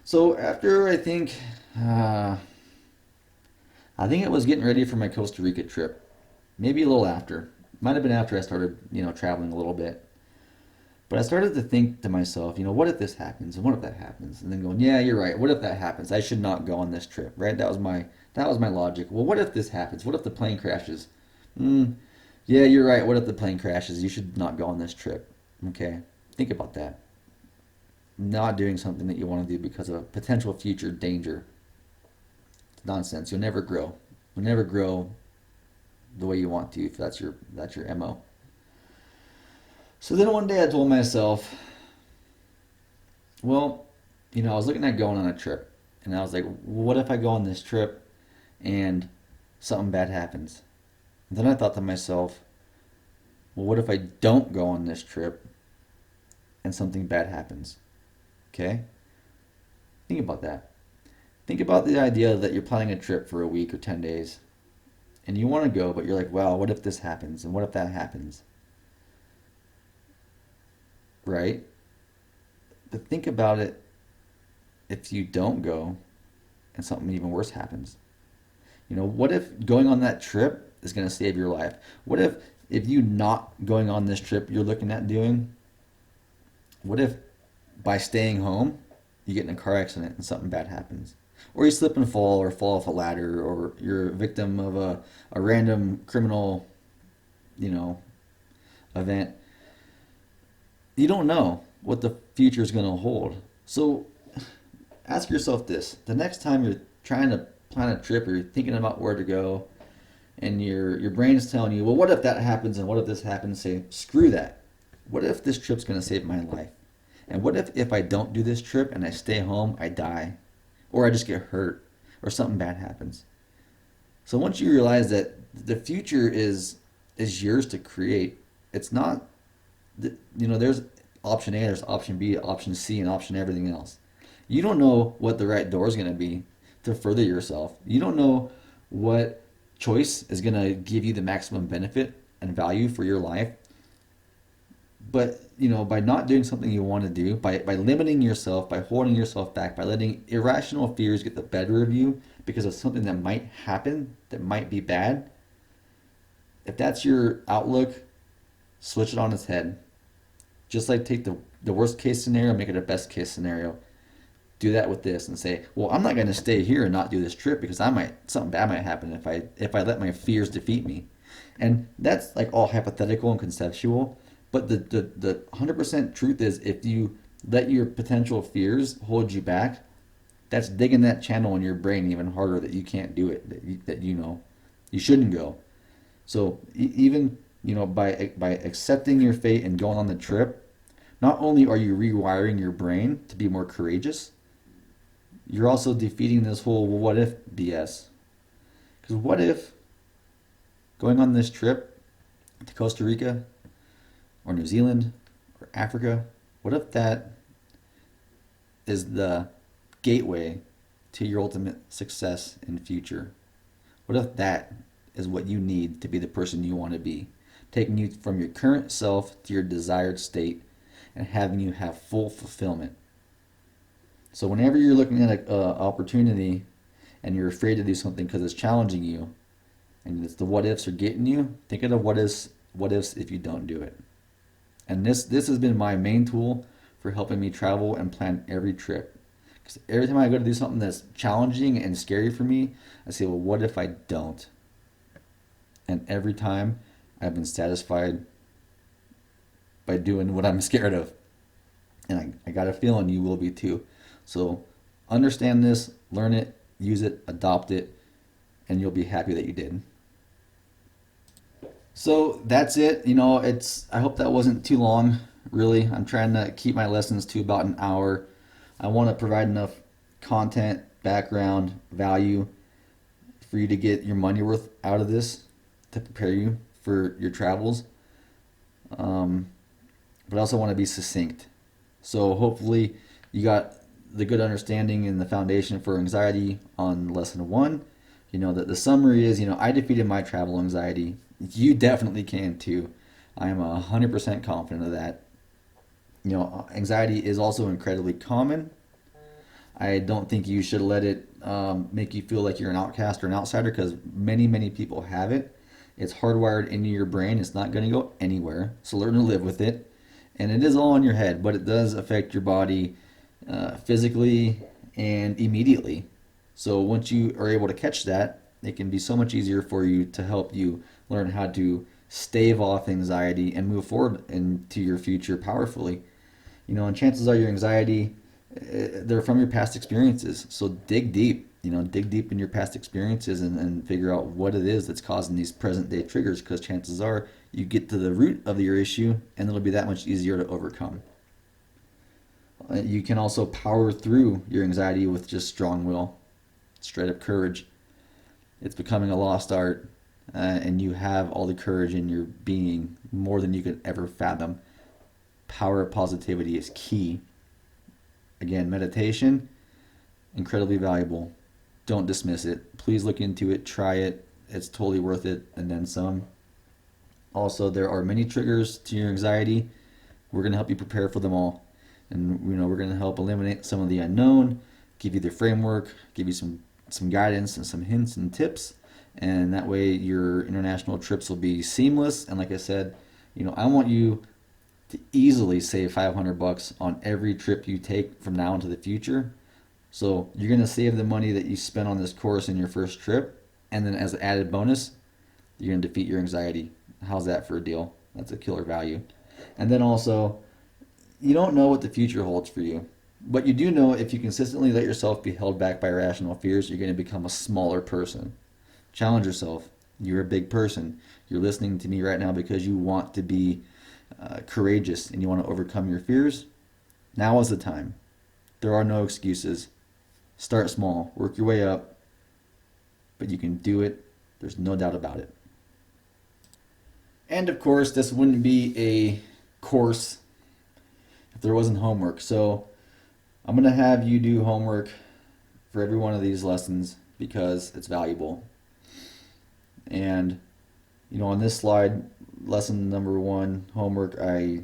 So after I think it was getting ready for my Costa Rica trip, maybe a little after. Might have been after I started, traveling a little bit. But I started to think to myself, what if this happens, and what if that happens? And then going, yeah, you're right. What if that happens? I should not go on this trip, right? That was my logic. Well, what if this happens? What if the plane crashes? Yeah, you're right. What if the plane crashes? You should not go on this trip. Okay, think about that. Not doing something that you want to do because of a potential future danger. It's nonsense. You'll never grow. You'll never grow the way you want to if that's your MO. So then one day I told myself, well, I was looking at going on a trip, and I was like, what if I go on this trip and something bad happens? And then I thought to myself, well, what if I don't go on this trip and something bad happens? Okay? Think about that. Think about the idea that you're planning a trip for a week or 10 days, and you want to go, but you're like, wow, what if this happens? And what if that happens? Right? But think about it if you don't go and something even worse happens. What if going on that trip is going to save your life? What if you not going on this trip you're looking at doing, what if by staying home you get in a car accident and something bad happens? Or you slip and fall, or fall off a ladder, or you're a victim of a random criminal, event. You don't know what the future is going to hold. So ask yourself this. The next time you're trying to plan a trip, or you're thinking about where to go, and your brain is telling you, well, what if that happens, and what if this happens? Say, screw that. What if this trip's going to save my life? And what if I don't do this trip and I stay home, I die? Or I just get hurt, or something bad happens? So once you realize that the future is yours to create, it's not, there's option A, there's option B, option C, and option everything else. You don't know what the right door is going to be to further yourself. You don't know what choice is going to give you the maximum benefit and value for your life. But by not doing something you want to do, by limiting yourself, by holding yourself back, by letting irrational fears get the better of you because of something that might happen, that might be bad, if that's your outlook, switch it on its head. Just like take the worst case scenario, make it a best case scenario. Do that with this and say, well, I'm not going to stay here and not do this trip because something bad might happen if I let my fears defeat me. And that's like all hypothetical and conceptual. But the 100% truth is, if you let your potential fears hold you back, that's digging that channel in your brain even harder that you can't do it, that you shouldn't go. So even by accepting your fate and going on the trip, not only are you rewiring your brain to be more courageous, you're also defeating this whole what if BS. Because what if going on this trip to Costa Rica or New Zealand or Africa, what if that is the gateway to your ultimate success in the future? What if that is what you need to be the person you want to be? Taking you from your current self to your desired state and having you have full fulfillment. So whenever you're looking at an opportunity and you're afraid to do something because it's challenging you, and it's the what ifs are getting you, think of the what ifs if you don't do it. And this has been my main tool for helping me travel and plan every trip. Because every time I go to do something that's challenging and scary for me, I say, well, what if I don't? And every time I've been satisfied by doing what I'm scared of. And I got a feeling you will be too. So understand this, learn it, use it, adopt it, and you'll be happy that you did. So that's it. I hope that wasn't too long, really. I'm trying to keep my lessons to about an hour. I want to provide enough content, background, value for you to get your money worth out of this to prepare you for your travels. But I also want to be succinct. So hopefully you got the good understanding and the foundation for anxiety on lesson one. That the summary is, I defeated my travel anxiety. You definitely can too. I am 100% confident of that. Anxiety is also incredibly common. I don't think you should let it make you feel like you're an outcast or an outsider, because many, many people have it. It's hardwired into your brain. It's not going to go anywhere. So learn to live with it. And it is all in your head, but it does affect your body physically and immediately. So once you are able to catch that, it can be so much easier for you to help you learn how to stave off anxiety and move forward into your future powerfully. And chances are your anxiety, they're from your past experiences. So dig deep, dig deep in your past experiences and figure out what it is that's causing these present day triggers, because chances are you get to the root of your issue and it'll be that much easier to overcome. You can also power through your anxiety with just strong will, straight up courage. It's becoming a lost art, and you have all the courage in your being, more than you could ever fathom. Power of positivity is key. Again, meditation, incredibly valuable. Don't dismiss it. Please look into it, try it. It's totally worth it, and then some. Also, there are many triggers to your anxiety. We're going to help you prepare for them all. And we're going to help eliminate some of the unknown, give you the framework, give you some guidance and some hints and tips. And that way your international trips will be seamless. And like I said, I want you to easily save $500 on every trip you take from now into the future. So you're going to save the money that you spent on this course in your first trip, and then as an added bonus, you're going to defeat your anxiety. How's that for a deal? That's a killer value. And then also, you don't know what the future holds for you, but you do know if you consistently let yourself be held back by irrational fears, you're going to become a smaller person. Challenge yourself. You're a big person. You're listening to me right now because you want to be courageous and you want to overcome your fears. Now is the time. There are no excuses. Start small. Work your way up. But you can do it. There's no doubt about it. And of course, this wouldn't be a course if there wasn't homework. So I'm going to have you do homework for every one of these lessons because it's valuable. And on this slide, lesson number 1, homework, I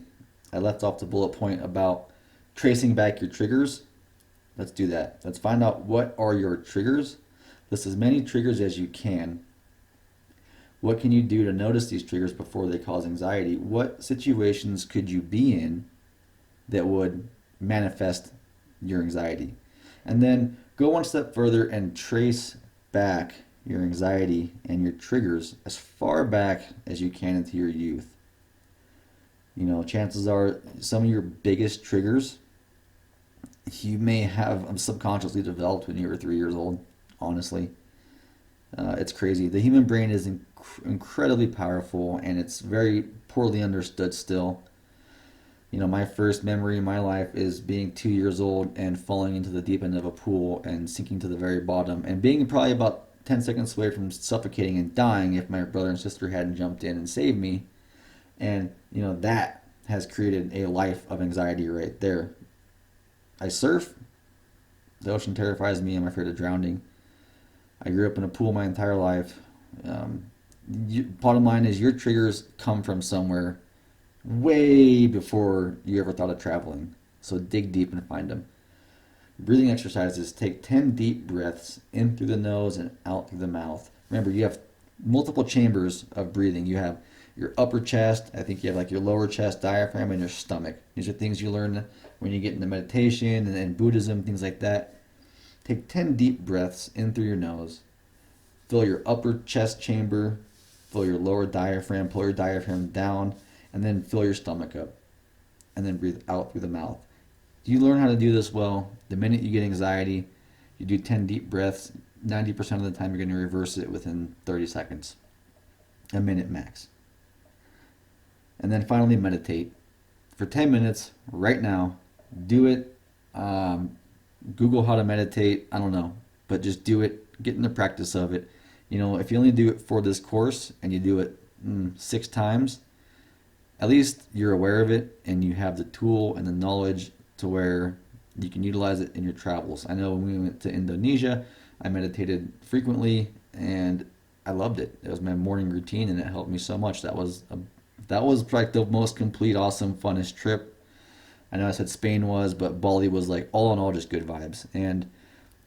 I left off the bullet point about tracing back your triggers. Let's do that. Let's find out what are your triggers. List as many triggers as you can. What can you do to notice these triggers before they cause anxiety? What situations could you be in that would manifest your anxiety? And then go one step further and trace back your anxiety and your triggers as far back as you can into your youth. You know, chances are some of your biggest triggers you may have subconsciously developed when you were 3 years old, honestly. It's crazy. The human brain is incredibly powerful, and it's very poorly understood still. You know, my first memory in my life is being 2 years old and falling into the deep end of a pool and sinking to the very bottom and being probably about 10 seconds away from suffocating and dying if my brother and sister hadn't jumped in and saved me. And, you know, that has created a life of anxiety right there. I surf. The ocean terrifies me. I'm afraid of drowning. I grew up in a pool my entire life. Bottom line is your triggers come from somewhere way before you ever thought of traveling. So dig deep and find them. Breathing exercises. Take 10 deep breaths in through the nose and out through the mouth. Remember, you have multiple chambers of breathing. You have your upper chest. I think you have like your lower chest, diaphragm, and your stomach. These are things you learn when you get into meditation and Buddhism, things like that. Take 10 deep breaths in through your nose. Fill your upper chest chamber. Fill your lower diaphragm. Pull your diaphragm down. And then fill your stomach up. And then breathe out through the mouth. You learn how to do this well. The minute you get anxiety, you do 10 deep breaths. 90% of the time, you're going to reverse it within 30 seconds. A minute max. And then finally, meditate. For 10 minutes, right now, do it. Google how to meditate. I don't know. But just do it. Get in the practice of it. You know, if you only do it for this course and you do it 6 times, at least you're aware of it and you have the tool and the knowledge to where you can utilize it in your travels. I know when we went to Indonesia, I meditated frequently and I loved it. It was my morning routine and it helped me so much. That was like the most complete, awesome, funnest trip. I know I said Spain was, but Bali was like all in all just good vibes. And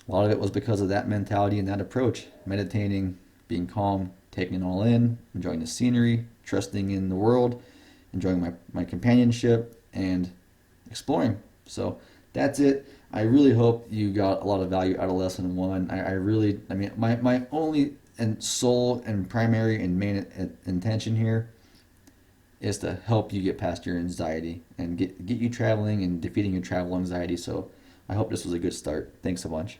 a lot of it was because of that mentality and that approach. Meditating, being calm, taking it all in, enjoying the scenery, trusting in the world, enjoying my companionship, and exploring. So that's it. I really hope you got a lot of value out of lesson 1. I mean, my only and sole and primary and main intention here is to help you get past your anxiety and get you traveling and defeating your travel anxiety. So I hope this was a good start. Thanks a bunch.